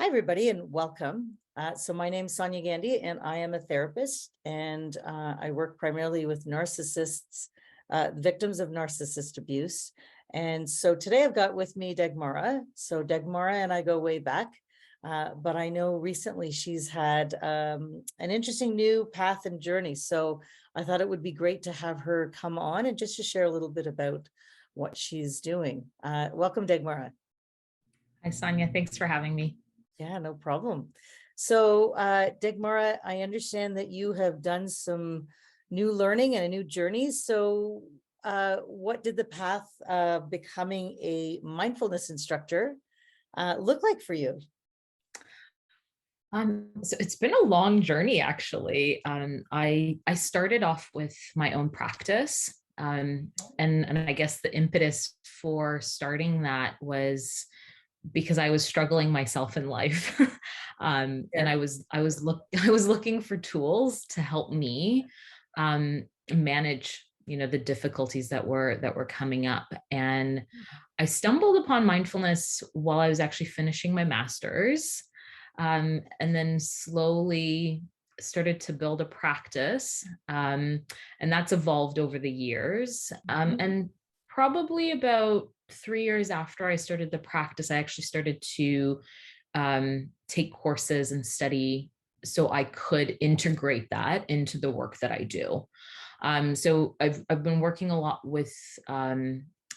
Hi, everybody, and welcome. So my name is Sonya Gandhi, and I am a therapist, and I work primarily with narcissists, victims of narcissist abuse. And so today I've got with me Dagmara. So Dagmara and I go way back, but I know recently she's had an interesting new path and journey. So I thought it would be great to have her come on and just to share a little bit about what she's doing. Welcome, Dagmara. Hi, Sonya. Thanks for having me. Yeah, no problem. So, Dagmara, I understand that you have done some new learning and a new journey. So, what did the path of becoming a mindfulness instructor look like for you? So it's been a long journey, actually. I started off with my own practice, and I guess the impetus for starting that was because I was struggling myself in life. And I was looking for tools to help me manage, the difficulties that were coming up. And I stumbled upon mindfulness while I was actually finishing my master's, and then slowly started to build a practice. And that's evolved over the years. And probably about 3 years after I started the practice, I actually started to take courses and study so I could integrate that into the work that I do. So I've been working a lot with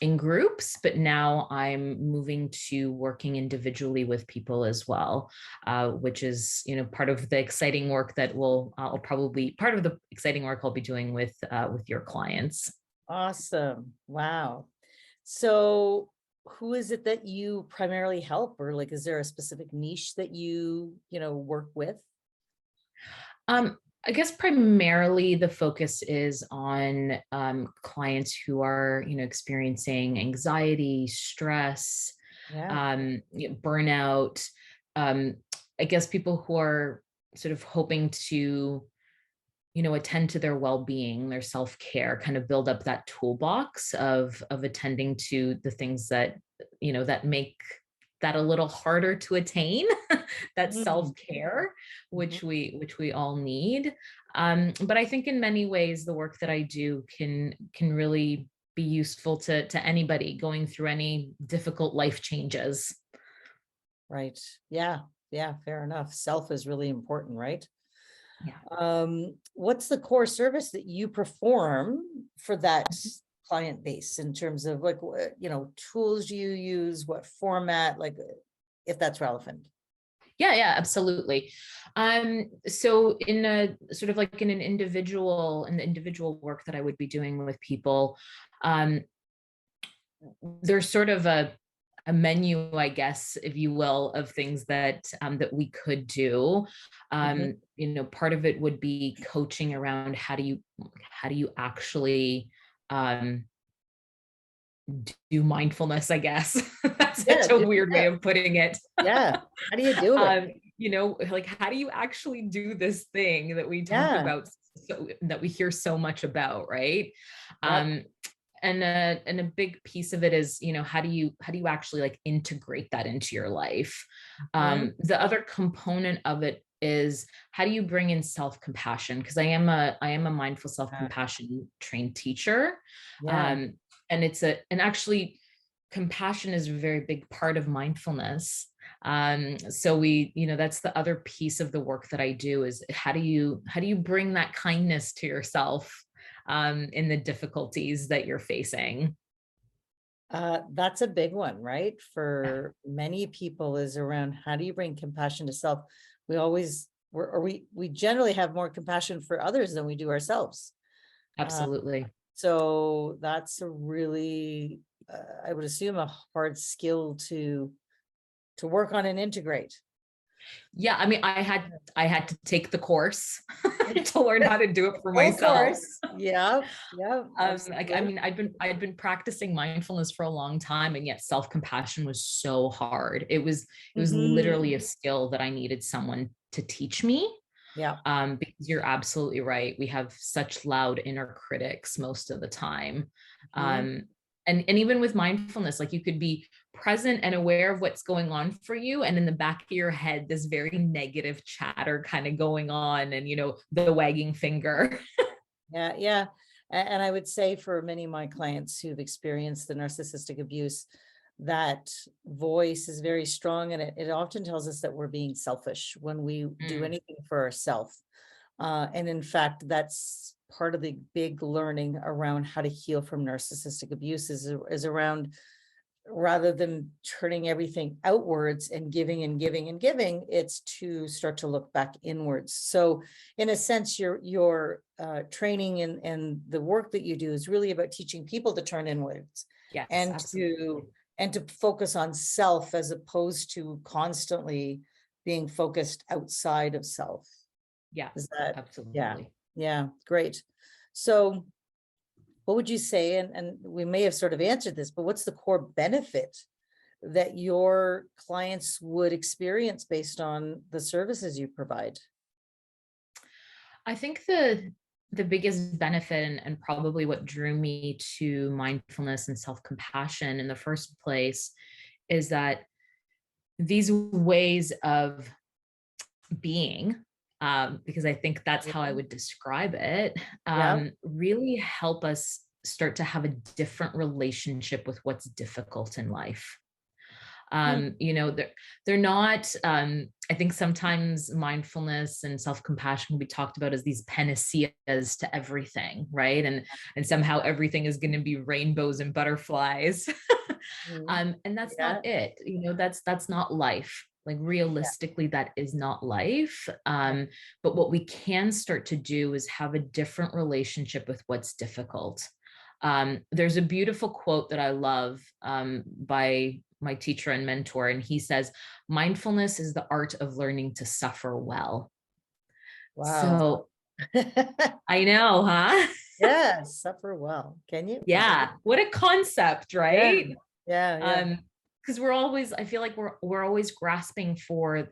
in groups, but now I'm moving to working individually with people as well, which is part of the exciting work that I'll probably part of the exciting work I'll be doing with your clients. Awesome. Wow. So, who is it that you primarily help, or like, is there a specific niche that you work with? I guess primarily the focus is on clients who are, experiencing anxiety, stress, Yeah. burnout. I guess people who are sort of hoping to, attend to their well-being, their self-care, kind of build up that toolbox of attending to the things that, that make that a little harder to attain, that Mm. self-care, Mhm. which we all need. But I think in many ways, the work that I do can really be useful to anybody going through any difficult life changes. Right. Yeah. Yeah. Fair enough. Self is really important, right? Yeah. What's the core service that you perform for that client base in terms of like, tools you use, what format, like, if that's relevant? Yeah, absolutely. So in a sort of like in the individual work that I would be doing with people, um, there's sort of a menu, I guess, if you will, of things that that we could do. Mhm. Part of it would be coaching around how do you actually um, do mindfulness, I guess. That's Yeah. such a weird way of putting it. Yeah. How do you do it? Like how do you actually do this thing that we talk Yeah. about, that we hear so much about, right? Yep. Um, and a big piece of it is, how do you actually like integrate that into your life? Mhm. The other component of it is how do you bring in self-compassion? Because I am a mindful Yeah. self-compassion trained teacher. Yeah. Um, and actually compassion is a very big part of mindfulness. So that's the other piece of the work that I do is how do you bring that kindness to yourself in the difficulties that you're facing? That's a big one, right? For many people is around how do you bring compassion to self? We always, we generally have more compassion for others than we do ourselves. Uh, Absolutely. so that's a really, I would assume, a hard skill to work on and integrate. Yeah, I mean, I had to take the course to learn how to do it for Full myself. course. Yeah. Yeah. Like, I Absolutely. mean, I'd been practicing mindfulness for a long time, and yet self-compassion was so hard. It was literally a Mhm. skill that I needed someone to teach me. Yeah. Because you're absolutely right. We have such loud inner critics most of the time. Mhm. Um, and even with mindfulness, like you could be present and aware of what's going on for you, and in the back of your head this very negative chatter kind of going on, and the wagging finger. Yeah, yeah. And I would say for many of my clients who've experienced the narcissistic abuse, that voice is very strong, and it often tells us that we're being selfish when we do anything for ourselves. And in fact, that's part of the big learning around how to heal from narcissistic abuse is around, rather than turning everything outwards and giving and giving and giving, it's to start to look back inwards. So in a sense, your training and the work that you do is really about teaching people to turn inwards Yes, and absolutely. to focus on self, as opposed to constantly being focused outside of self. Is Yes, that, yeah, absolutely. yeah, great. So what would you say, and we may have sort of answered this, but what's the core benefit that your clients would experience based on the services you provide? I think the biggest benefit, and probably what drew me to mindfulness and self-compassion in the first place, is that these ways of being, because I think that's how I would describe it, Yeah. really help us start to have a different relationship with what's difficult in life. Hmm. They're not, I think sometimes mindfulness and self-compassion will be talked about as these panaceas to everything, right? And somehow everything is going to be rainbows and butterflies. Hmm. And that's Yeah. not it. That's not life. Like realistically, that is not life. But what we can start to do is have a different relationship with what's difficult. There's a beautiful quote that I love, by my teacher and mentor, and he says, mindfulness is the art of learning to suffer well. Wow. So I know, huh? Yeah, suffer well. Can you? Yeah, what a concept, Yeah. right? Yeah. Yeah. Because we're always, I feel like we're always grasping for,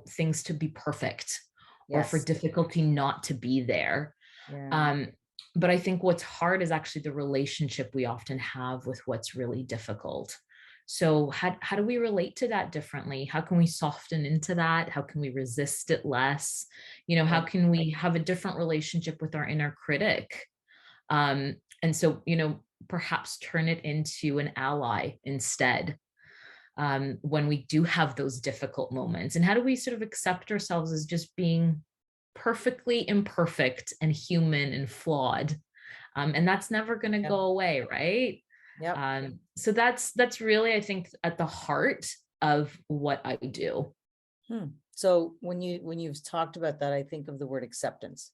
things to be perfect, or for Yes. difficulty not to be there. Yeah. um but I think what's hard is actually the relationship we often have with what's really difficult. So how do we relate to that differently? How can we soften into that? How can we resist it less? How Yeah. can we have a different relationship with our inner critic? And so, perhaps turn it into an ally instead, when we do have those difficult moments. And how do we sort of accept ourselves as just being perfectly imperfect and human and flawed? And that's never going to Yeah. go away, right? Yep. So that's really, I think, at the heart of what I do. Hmm. So when you've talked about that, I think of the word acceptance.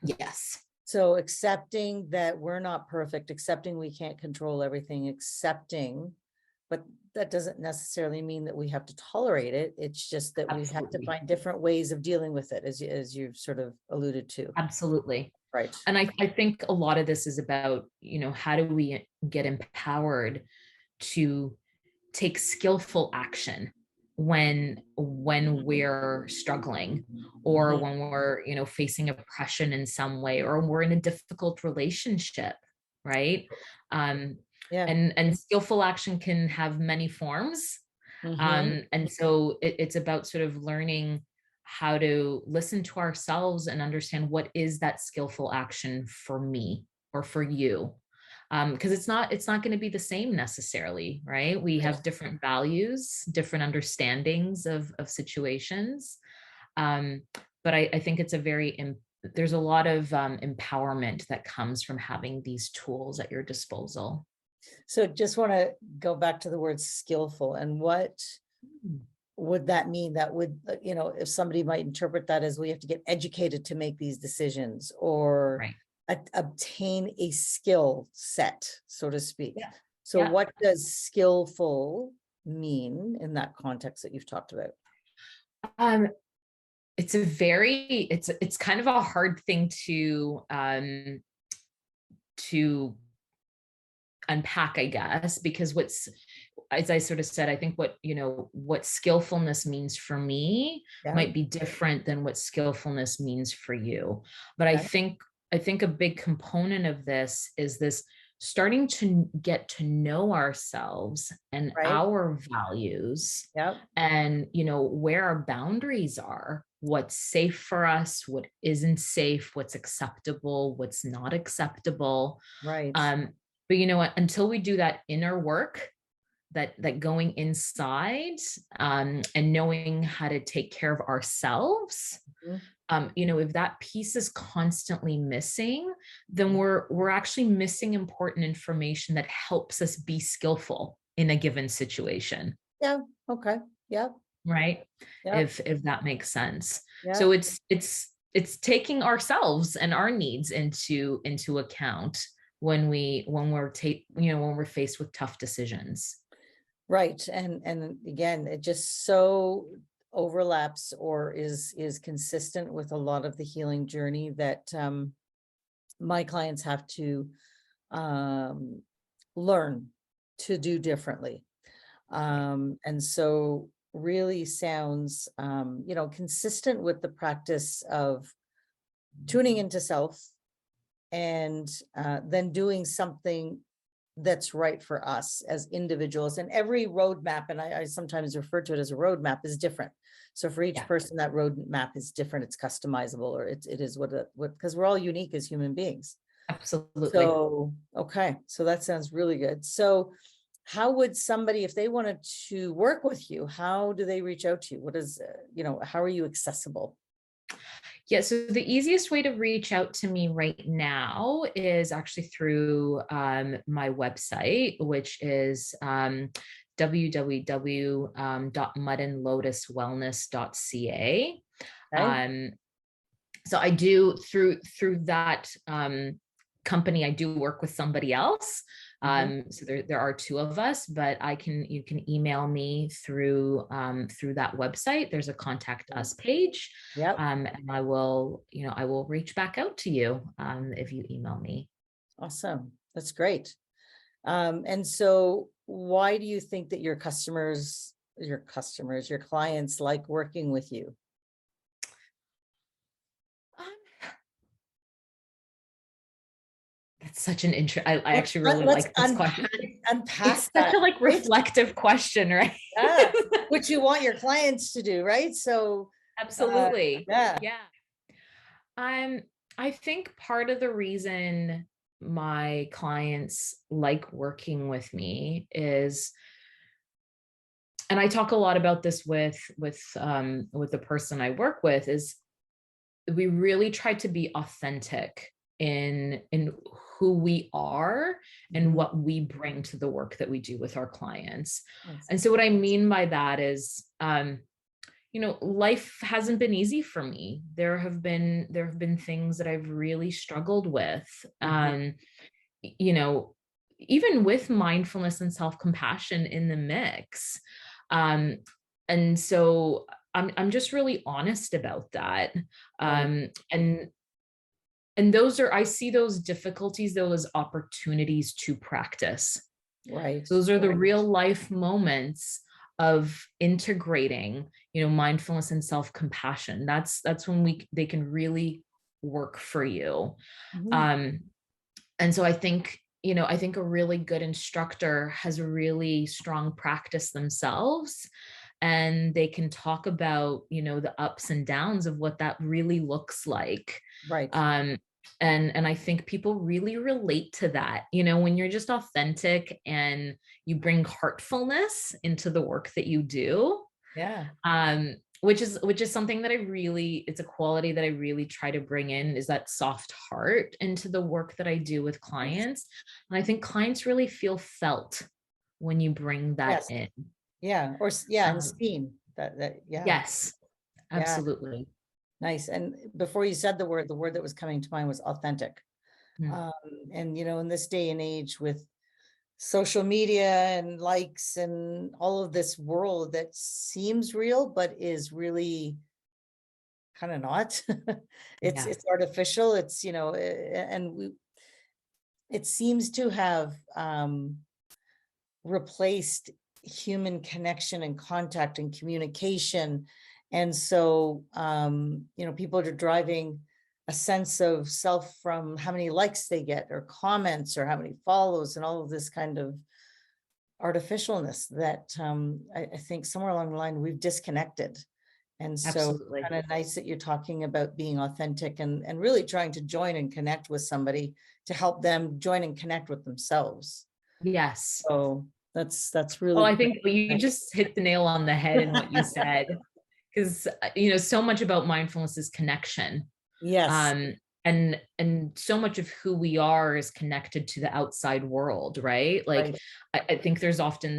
Yes, So accepting that we're not perfect, accepting we can't control everything, accepting, but that doesn't necessarily mean that we have to tolerate it. It's just that we have to absolutely. find different ways of dealing with it, as you've sort of alluded to. Absolutely. Right. And I think a lot of this is about, how do we get empowered to take skillful action when we're struggling, or Mhm. when we're, facing oppression in some way, or we're in a difficult relationship, right? um Yeah. and skillful action can have many forms. Hmm. And so it's about sort of learning how to listen to ourselves and understand what is that skillful action for me or for you. Because it's not going to be the same necessarily, right? We Right. have different values, different understandings of situations. um, but I think it's there's a lot of empowerment that comes from having these tools at your disposal. So just want to go back to the word skillful, and what would that mean? That would, if somebody might interpret that as we have to get educated to make these decisions, or Right. obtain a skill set, so to speak. Yeah. So Yeah. what does skillful mean in that context that you've talked about? Um, it's kind of a hard thing to unpack, I guess, because as I sort of said, I think what skillfulness means for me Yeah. might be different than what skillfulness means for you. But I Okay. think a big component of this is this starting to get to know ourselves and Right. our values, Yep. and where our boundaries are, what's safe for us, what isn't safe, what's acceptable, what's not acceptable. Right. But you know what, until we do that inner work, that going inside, and knowing how to take care of ourselves, Mhm. if that piece is constantly missing, then we're actually missing important information that helps us be skillful in a given situation, Yeah. Okay. Yep. right? Yep. If that makes sense. So Yep. it's taking ourselves and our needs into account when we're faced with tough decisions. Right. And again, it just so overlaps or is consistent with a lot of the healing journey that my clients have to um, learn to do differently. And so really sounds, consistent with the practice of tuning into self and then doing something that's right for us as individuals. And every roadmap, and I sometimes refer to it as a roadmap, is different. So for each Yeah, person, that roadmap is different. It's customizable, or it is because we're all unique as human beings. absolutely. So, okay, so that sounds really good. So how would somebody, if they wanted to work with you, how do they reach out to you? What is, how are you accessible? Yeah, so the easiest way to reach out to me right now is actually through my website, which is www.mudandlotuswellness.ca. Okay. Um, so I do through that company, I do work with somebody else. Mhm. So there are two of us, but you can email me through that website. There's a contact us page, Yep. and I will reach back out to you if you email me. Awesome. That's great. And so why do you think that your clients like working with you? Um, that's such an I Let's actually really let's like this question. unpack It's such that, a like right? reflective question, right? Yeah, which you want your clients to do, right? So, Absolutely. yeah. Yeah. Um, I think part of the reason my clients like working with me is, and I talk a lot about this with the person I work with, is we really try to be authentic in who we are and Mhm. what we bring to the work that we do with our clients. Yes. And so what I mean by that is, life hasn't been easy for me. There have been things that I've really struggled with. Mhm. You know, even with mindfulness and self-compassion in the mix. Um, and so I'm just really honest about that. Right. And those are, I see those difficulties, those opportunities to practice. Right. Those are the Right. real life moments of integrating, mindfulness and self-compassion. That's when they can really work for you. Mhm. Um, and so I think a really good instructor has a really strong practice themselves, and they can talk about, the ups and downs of what that really looks like. Right. Um, and I think people really relate to that, when you're just authentic and you bring heartfulness into the work that you do. Yeah. Which is something that it's a quality that I really try to bring in, is that soft heart into the work that I do with Yes. clients. And I think clients really feel felt when you bring that Yes. in. Yeah. Yeah, and Um, seen yeah. yes, Yeah. absolutely. Nice. And before you said the word that was coming to mind was authentic. Mm, Um, and in this day and age with social media and likes and all of this world that seems real, but is really kind of not. It's yeah, artificial. It's, it seems to have replaced human connection and contact and communication. And so, people are driving a sense of self from how many likes they get or comments or how many follows and all of this kind of artificialness that I think somewhere along the line we've disconnected. And so Absolutely. kind of nice that you're talking about being authentic and really trying to join and connect with somebody to help them join and connect with themselves. Yes. So that's Well, really I great. think you just hit the nail on the head in what you said, because so much about mindfulness is connection. Yes, um and so much of who we are is connected to the outside world, right? Like right. I think there's often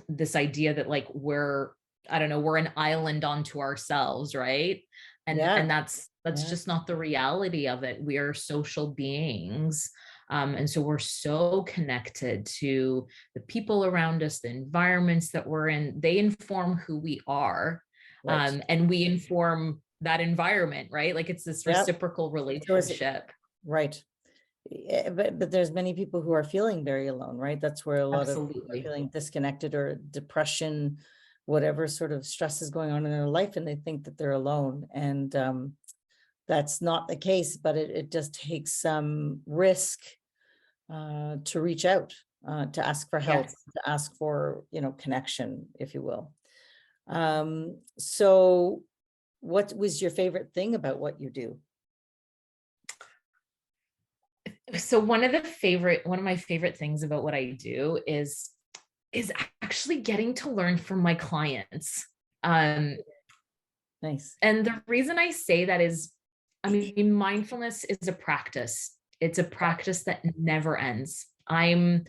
this idea that like we're, I don't know, we're an island unto ourselves, right? Yeah, And that's yeah, just not the reality of it. We are social beings. And so we're so connected to the people around us, the environments that we're in. They inform who we are, right. and we inform that environment, right? Like it's this Yeah. reciprocal So is it relationship. right? But there's many people who are feeling very alone, right? That's where a lot of people are Absolutely. feeling disconnected or depression, whatever sort of stress is going on in their life, and they think that they're alone. And that's not the case, but it just takes some risk to reach out, to ask for help, Yes. to ask for, connection, if you will. So what was your favorite thing about what you do? So one of my favorite things about what I do is actually getting to learn from my clients. Um, Nice. and the reason I say that is, I mean, mindfulness is a practice. It's a practice that never ends. I'm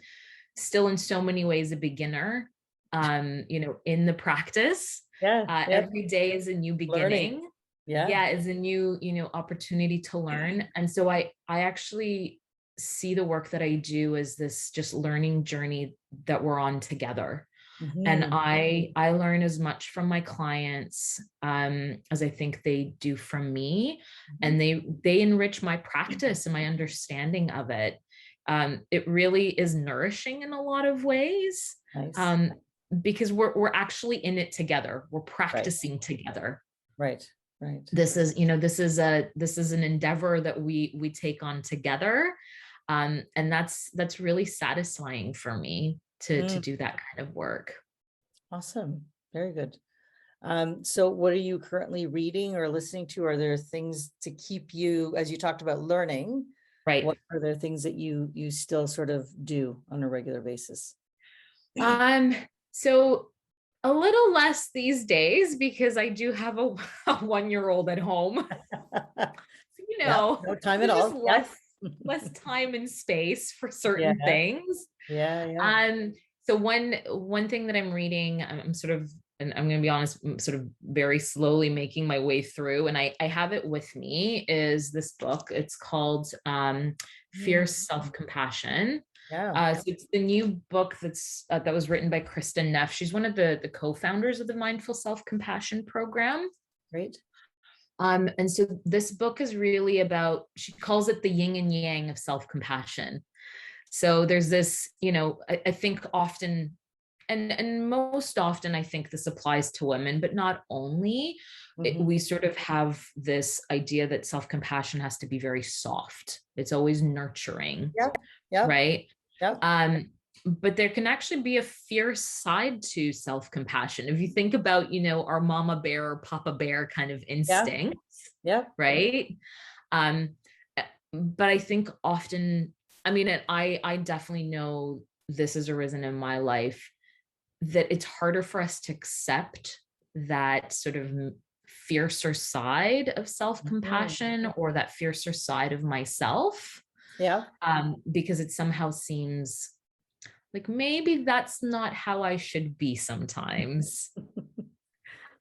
still in so many ways a beginner, in the practice. Yeah, yeah, Every day is a new learning. beginning. Yeah. Yeah, is a new, opportunity to learn. And so I actually see the work that I do as this just learning journey that we're on together. And Mhm. I learn as much from my clients, as I think they do from me, Mhm. and they enrich my practice and my understanding of it. It really is nourishing in a lot of ways, Nice. um, because we're actually in it together. We're Right, practicing together. right, right. This is an endeavor that we take on together, and that's really satisfying for me to Mm, do that kind of work. awesome. Very good. So what are you currently reading or listening to? Are there things to keep you, as you talked about learning, Right. what are there things that you still sort of do on a regular basis? Um, so a little less these days because I do have a 1 year old at home. So, Yeah, no time at there's just all. Yeah. less time and space for Yeah, certain things. yeah, yeah. Um, so one thing that I'm reading, I'm sort of, and I'm going to be honest, I'm sort of very slowly making my way through, and I have it with me, is this book. It's called Fierce Mm, Self-Compassion. yeah, So it's the new book that was written by Kristen Neff. She's one of the co-founders of the Mindful Self-Compassion program. great. And so this book is really about, she calls it the yin and yang of self-compassion. So there's this, I think often, and most often, I think this applies to women, but not only. Hmm. We sort of have this idea that self-compassion has to be very soft. It's always nurturing, Yeah, yeah, right? yeah, Um, but there can actually be a fierce side to self-compassion. If you think about, our mama bear or papa bear kind of yeah, instincts, yeah. right? Um, but I think often, I mean, I definitely know this has arisen in my life, that it's harder for us to accept that sort of fiercer side of Mhm. self-compassion, or that fiercer side of myself, Yeah. because it somehow seems like maybe that's not how I should be sometimes.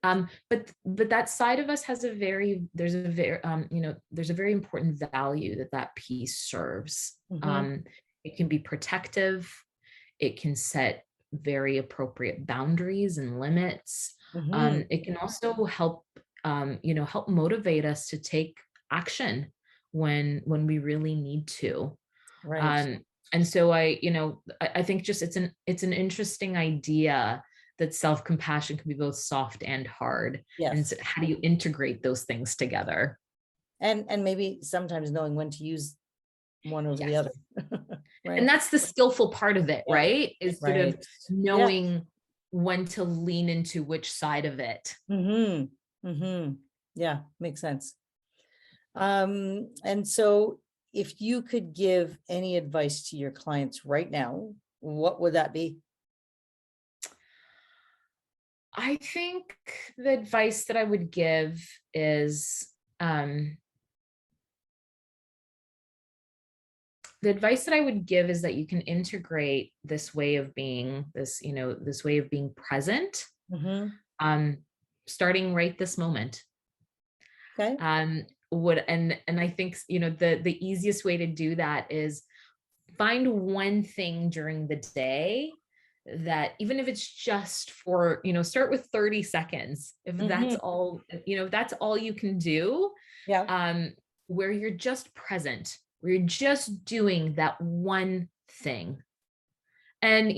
But that side of us has there's a very important value that piece serves. Hmm. It can be protective. It can set very appropriate boundaries and limits. Hmm. It can also help motivate us to take action when we really need to. Right. And so I think just it's an interesting idea that self-compassion can be both soft and hard. And Yes. so how do you integrate those things together? And maybe sometimes knowing when to use one over the Yes. other. Right. And that's the skillful part of it, Yeah. right? Is sort of Right. Yeah. knowing when to lean into which side of it. Yeah, makes sense. And so if you could give any advice to your clients right now, what would that be? I think the advice that I would give is the advice that I would give is that you can integrate this way of being, this, this way of being present, Mm-hmm. um, starting right this moment. Okay. And I think, the easiest way to do that is find one thing during the day that, even if it's just for, start with 30 seconds, if that's Mm-hmm. all, that's all you can do, Yeah. where you're just present, where you're just doing that one thing. And,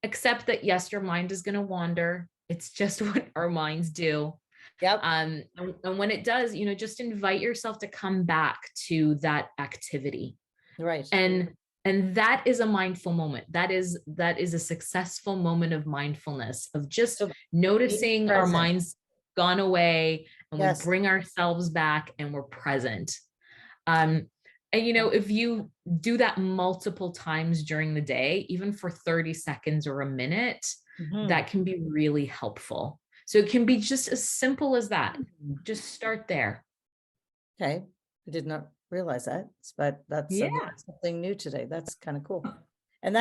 accept that, yes, your mind is going to wander. It's just what our minds do. Yep. And when it does, just invite yourself to come back to that activity. Right. And that is a mindful moment. That is a successful moment of mindfulness, of just So being noticing our present. minds gone away, and we Yes. bring ourselves back and we're present. And if you do that multiple times during the day, even for 30 seconds or a minute, Mm-hmm. that can be really helpful. So it can be just as simple as that. Just start there. Okay. I did not realize that, but that's Yeah. something new today. That's kind of cool. And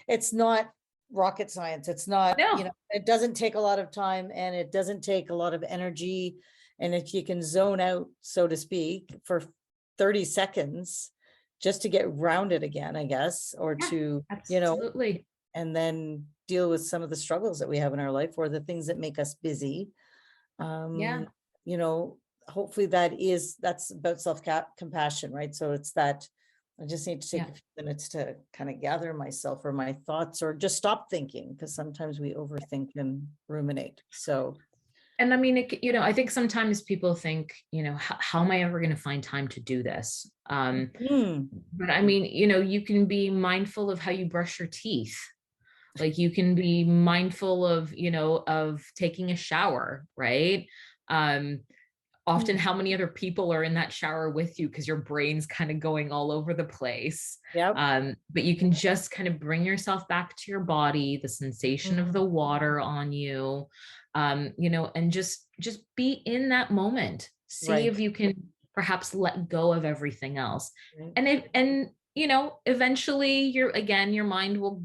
it's not rocket science. It's not, No. it doesn't take a lot of time, and it doesn't take a lot of energy. And if you can zone out, so to speak, for 30 seconds, just to get grounded again, I guess, or to, Absolutely. and then deal with some of the struggles that we have in our life, or the things that make us busy. Yeah. Hopefully that's about self-compassion, right? So it's that I just need to take a few minutes to kind of gather myself or my thoughts, or just stop thinking, because sometimes we overthink and ruminate. So, And I mean, I think sometimes people think, how am I ever going to find time to do this? But I mean, you can be mindful of how you brush your teeth. Like, you can be mindful of, of taking a shower, right? Often how many other people are in that shower with you, because your brain's kind of going all over the place. Yep. But you can just kind of bring yourself back to your body, the sensation of the water on you, and just be in that moment. See Right. if you can perhaps let go of everything else. Right. And eventually your mind will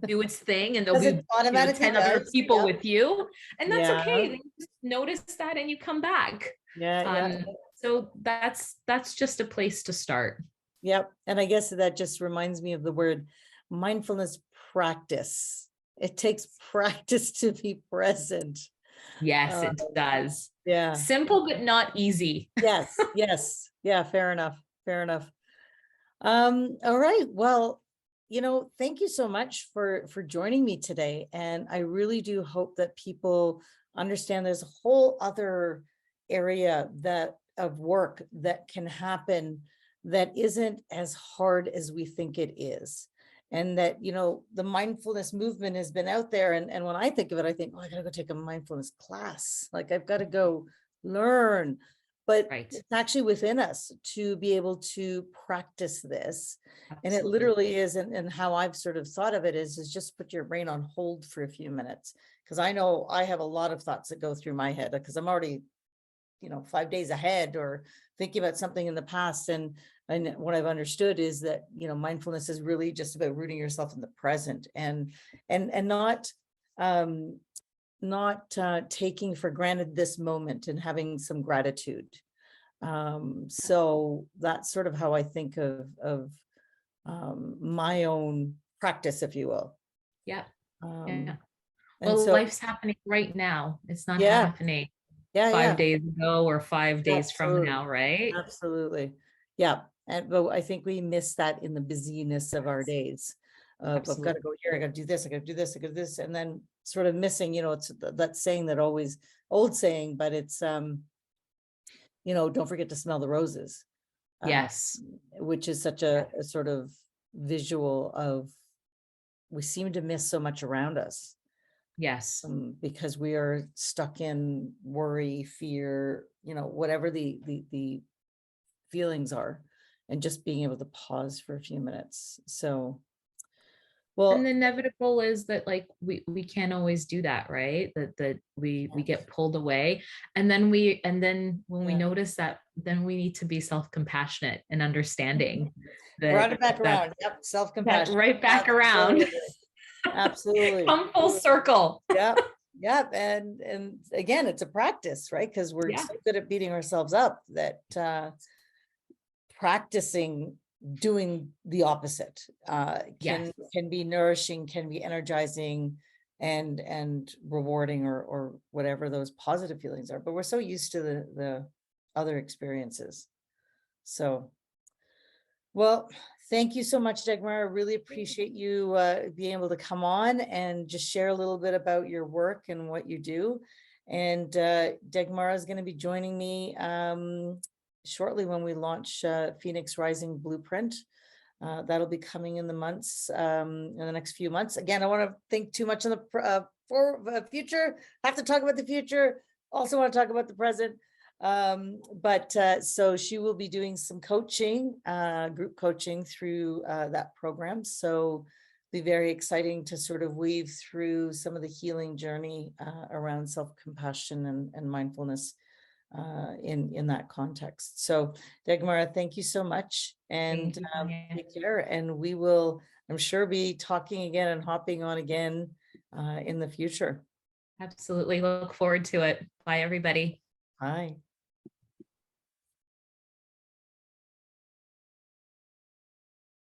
do its thing, and there'll Because be it automatically 10 other does. people Yep. with you, and that's Yeah. okay. Then you just notice that and you come back. Yeah. So that's just a place to start. Yep. And I guess that just reminds me of the word mindfulness practice. It takes practice to be present. Yes, it does. Yeah. Simple, but not easy. Yes. Yes. Yeah. Fair enough. Fair enough. All right. Well, thank you so much for joining me today. And I really do hope that people understand there's a whole other area of work that can happen that isn't as hard as we think it is. And that, the mindfulness movement has been out there. And when I think of it, I think, oh, I gotta go take a mindfulness class. Like, I've got to go learn. But it's actually within us to be able to practice this. Absolutely. And it literally is, and how I've sort of thought of it is just put your brain on hold for a few minutes. Because I know I have a lot of thoughts that go through my head, because I'm already 5 days ahead, or thinking about something in the past. And what I've understood is that, mindfulness is really just about rooting yourself in the present, and not taking for granted this moment, and having some gratitude. So that's sort of how I think of my own practice, if you will. Yeah. And Well, so life's happening right now. It's not yeah. happening 5 Yeah. days ago or 5 days from now, right? Absolutely. Yeah. But I think we miss that in the busyness of our days. I've got to go here, I got to do this, I got to do this, I got to do this, and then sort of missing, it's that saying, that always old saying, but it's don't forget to smell the roses. Yes. Which is such a sort of visual of, we seem to miss so much around us. Yes. Because we are stuck in worry, fear, whatever the feelings are, and just being able to pause for a few minutes. So, well, and the inevitable is that like we can't always do that, right? That we get pulled away, and then when we notice that, then we need to be self-compassionate and understanding brought that it back around. Yep, self-compassion. right back Absolutely. around. Absolutely. Come full circle. Yep. Yep. And again, it's a practice, right? Because we're so good at beating ourselves up that practicing doing the opposite can be nourishing, can be energizing, and rewarding, or whatever those positive feelings are. But we're so used to the other experiences. So, well, thank you so much, Dagmara. I really appreciate you being able to come on and just share a little bit about your work and what you do. And Dagmara is going to be joining me shortly when we launch Phoenix Rising Blueprint. That'll be coming in the next few months. Again, I want to think too much on the future. I have to talk about the future. Also want to talk about the present. So she will be doing some coaching, group coaching through that program. So be very exciting to sort of weave through some of the healing journey around self-compassion and mindfulness in that context. So Dagmara, thank you so much, and take care. And we will, I'm sure, be talking again and hopping on again in the future. Absolutely. Look forward to it. Bye, everybody. Bye.